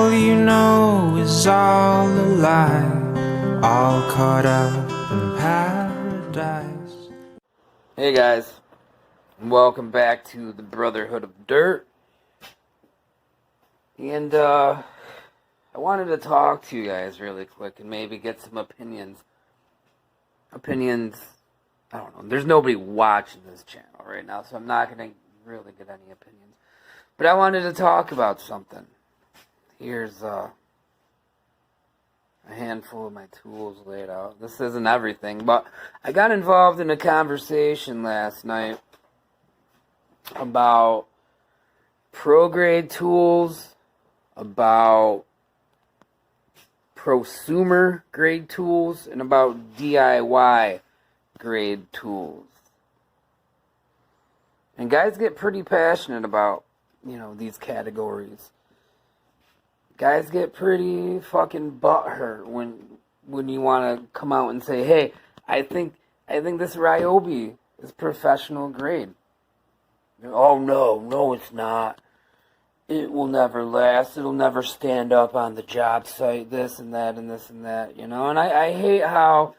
all you know is all a lie, all caught up in paradise. Hey guys, welcome back to the Brotherhood of Dirt. And I wanted to talk to you guys really quick and maybe get some opinions. I don't know. There's nobody watching this channel right now, so I'm not going to really get any opinions. But I wanted to talk about something. Here's a handful of my tools laid out. This isn't everything, but I got involved in a conversation last night about pro-grade tools, about prosumer grade tools, and about DIY grade tools. And guys get pretty passionate about, these categories. Guys get pretty fucking butthurt when you want to come out and say, hey, I think this Ryobi is professional grade. Oh, no, it's not. It will never last. It'll never stand up on the job site, this and that and this and that, And I hate how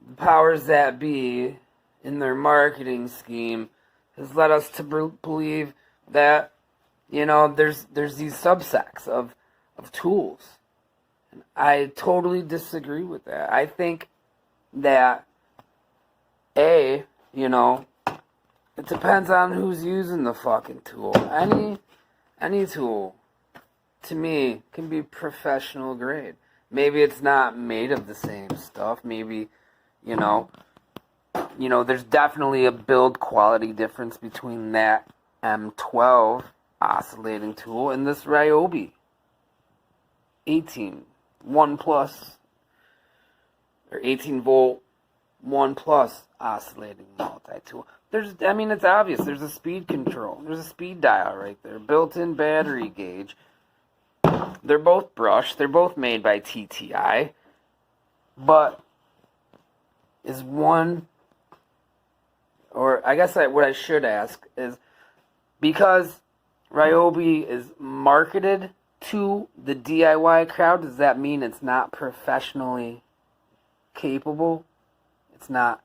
the powers that be in their marketing scheme has led us to believe that, there's these subsects of tools. And I totally disagree with that. I think that, it depends on who's using the fucking tool. Any tool, to me, can be professional grade. Maybe it's not made of the same stuff. Maybe, there's definitely a build quality difference between that M12 oscillating tool and this Ryobi 1 plus or 18 volt 1 plus oscillating multi-tool. It's obvious. There's a speed control. There's a speed dial right there. Built-in battery gauge. They're both brushed. They're both made by TTI. But is one, or I guess what I should ask is, because Ryobi is marketed to the DIY crowd, does that mean it's not professionally capable? It's not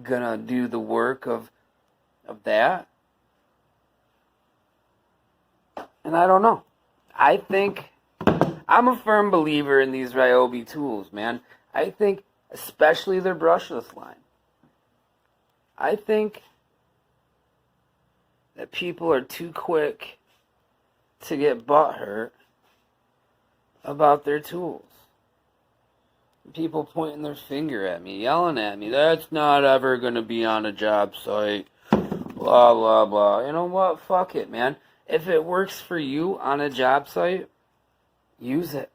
gonna do the work of that? And I don't know. I think I'm a firm believer in these Ryobi tools, man. I think especially their brushless line. I think that people are too quick to get butthurt about their tools. People pointing their finger at me, yelling at me, that's not ever going to be on a job site, blah, blah, blah. You know what? Fuck it, man. If it works for you on a job site, use it.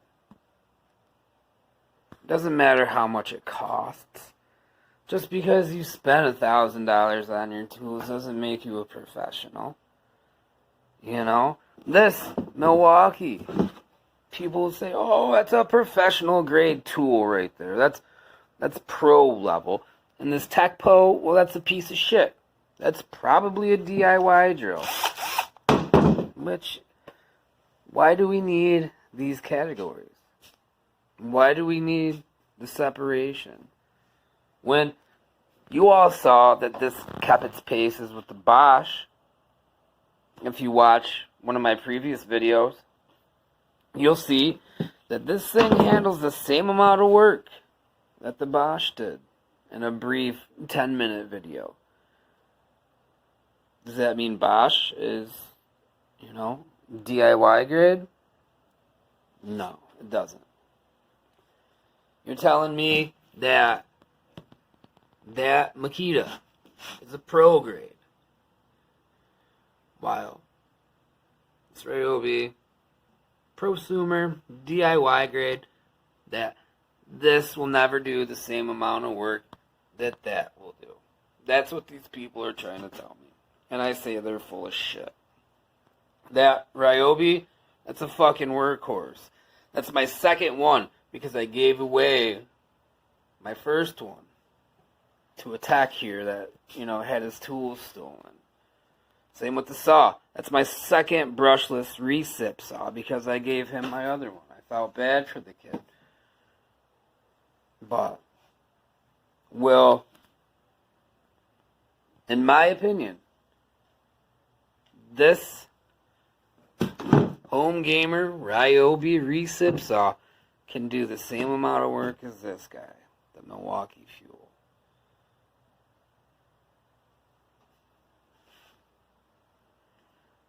Doesn't matter how much it costs. Just because you spent $1,000 on your tools doesn't make you a professional. This Milwaukee, people will say, oh, that's a professional grade tool right there. That's pro level. And this Tekpo, well, that's a piece of shit. That's probably a DIY drill. Why do we need these categories? Why do we need the separation? When you all saw that this kept its paces with the Bosch, if you watch one of my previous videos, you'll see that this thing handles the same amount of work that the Bosch did in a brief 10-minute video. Does that mean Bosch is, DIY grade? No, it doesn't. You're telling me that Makita is a pro grade, while this Ryobi prosumer DIY grade, that this will never do the same amount of work that will do. That's what these people are trying to tell me. And I say they're full of shit. That Ryobi, that's a fucking workhorse. That's my second one, because I gave away my first one to a tech here that, had his tools stolen. Same with the saw. That's my second brushless recip saw because I gave him my other one. I felt bad for the kid. But, in my opinion, this Home Gamer Ryobi recip saw can do the same amount of work as this guy, the Milwaukee Fuel.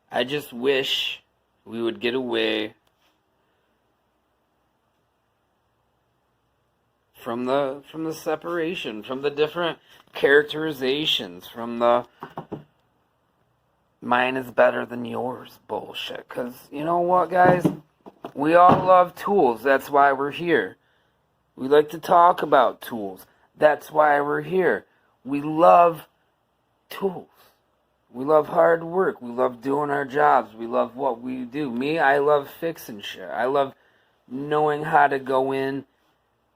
I just wish we would get away from the separation, from the different characterizations, from the mine is better than yours bullshit. Because you know what, guys? We all love tools. That's why we're here. We like to talk about tools. That's why we're here. We love tools. We love hard work. We love doing our jobs. We love what we do. Me, I love fixing shit. I love knowing how to go in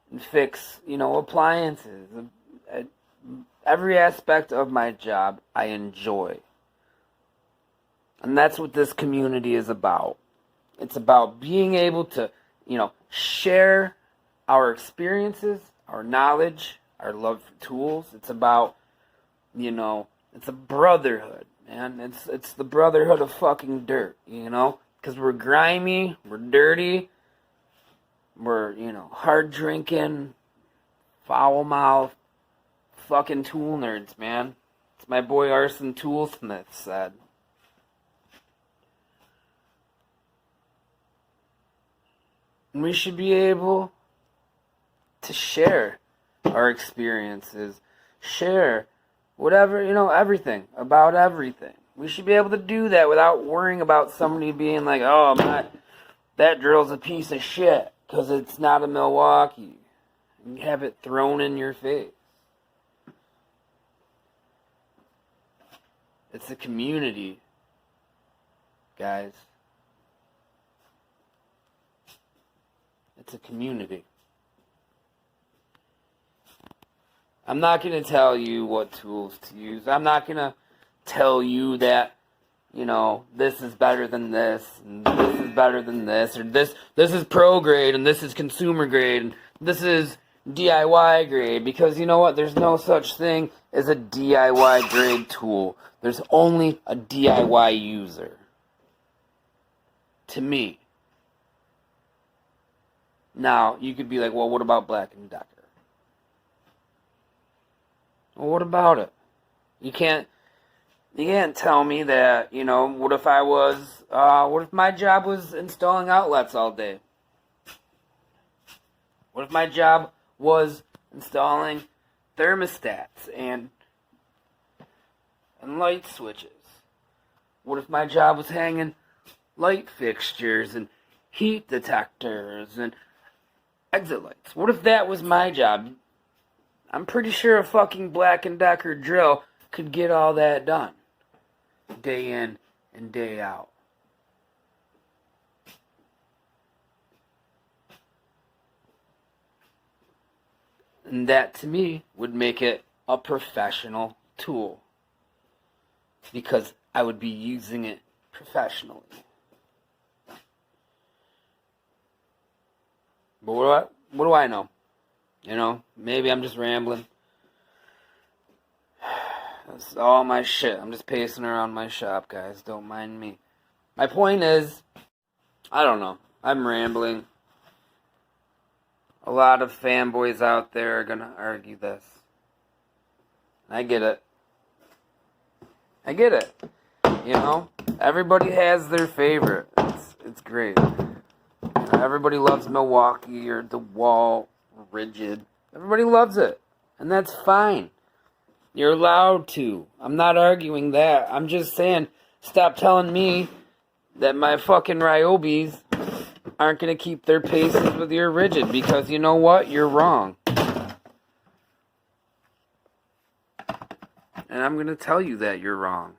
and fix, appliances. Every aspect of my job, I enjoy. And that's what this community is about. It's about being able to, share our experiences, our knowledge, our love for tools. It's about, it's a brotherhood, man. It's the brotherhood of fucking dirt, because we're grimy, we're dirty, we're, hard drinking, foul mouth, fucking tool nerds, man. It's my boy Arson Toolsmith said. And we should be able to share our experiences, share whatever, everything, about everything. We should be able to do that without worrying about somebody being like, oh, that drill's a piece of shit because it's not a Milwaukee. And have it thrown in your face. It's a community, guys. It's a community. I'm not going to tell you what tools to use. I'm not going to tell you that, this is better than this, and this is better than this, or this is pro grade, and this is consumer grade, and this is DIY grade, because you know what? There's no such thing as a DIY grade tool. There's only a DIY user. To me. Now, you could be like, well, what about Black & Decker? Well, what about it? You can't tell me that, what if my job was installing outlets all day? What if my job was installing thermostats and light switches? What if my job was hanging light fixtures and heat detectors and exit lights? What if that was my job? I'm pretty sure a fucking Black & Decker drill could get all that done. Day in and day out. And that, to me, would make it a professional tool. Because I would be using it professionally. But what do I know? Maybe I'm just rambling. That's all my shit. I'm just pacing around my shop, guys. Don't mind me. My point is, I don't know. I'm rambling. A lot of fanboys out there are gonna argue this. I get it. Everybody has their favorite. It's great. Everybody loves Milwaukee or DeWalt, Rigid. Everybody loves it. And that's fine. You're allowed to. I'm not arguing that. I'm just saying, stop telling me that my fucking Ryobis aren't going to keep their paces with your Rigid. Because you know what? You're wrong. And I'm going to tell you that you're wrong.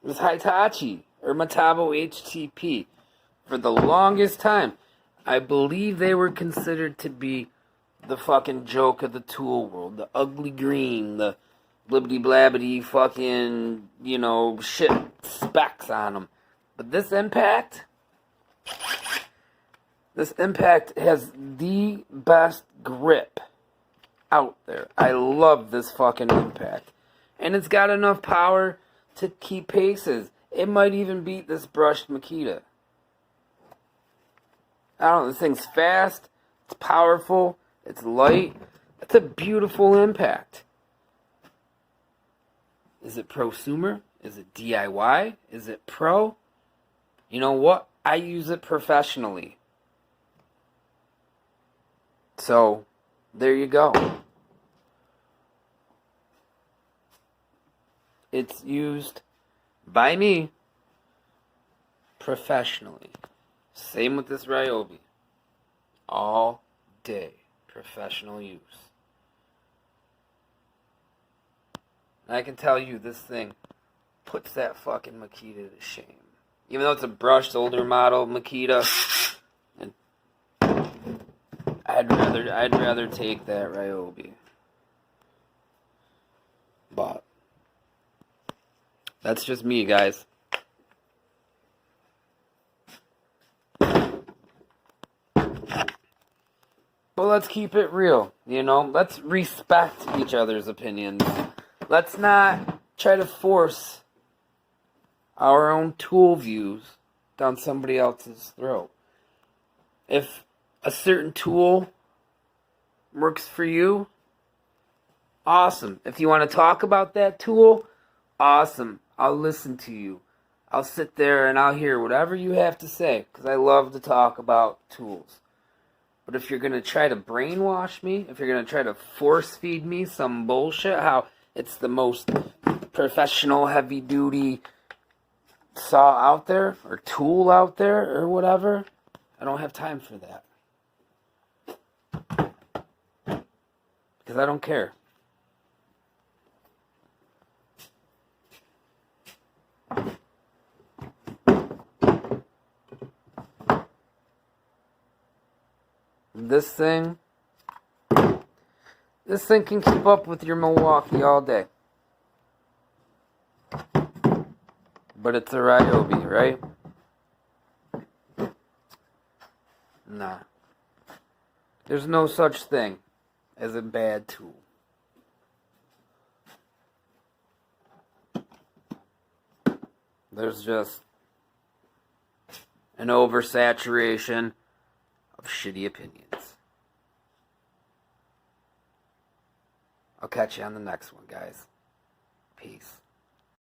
It was Hitachi or Metabo HTP. For the longest time, I believe they were considered to be the fucking joke of the tool world, the ugly green, the blibbity blabbity fucking, shit specs on them. But this impact has the best grip out there. I love this fucking impact. And it's got enough power to keep paces. It might even beat this brushed Makita. I don't know, this thing's fast, it's powerful, it's light. It's a beautiful impact. Is it prosumer? Is it DIY? Is it pro? You know what? I use it professionally. So, there you go. It's used by me professionally. Same with this Ryobi. All day. Professional use. And I can tell you this thing puts that fucking Makita to shame. Even though it's a brushed older model Makita, and I'd rather take that Ryobi. But that's just me, guys. But let's keep it real, Let's respect each other's opinions. Let's not try to force our own tool views down somebody else's throat. If a certain tool works for you, awesome. If you want to talk about that tool, awesome. I'll listen to you. I'll sit there and I'll hear whatever you have to say, because I love to talk about tools. But if you're going to try to brainwash me, if you're going to try to force feed me some bullshit, how it's the most professional, heavy-duty saw out there, or tool out there, or whatever, I don't have time for that. Because I don't care. This thing can keep up with your Milwaukee all day. But it's a Ryobi, right? Nah. There's no such thing as a bad tool. There's just an oversaturation of shitty opinions. I'll catch you on the next one, guys. Peace.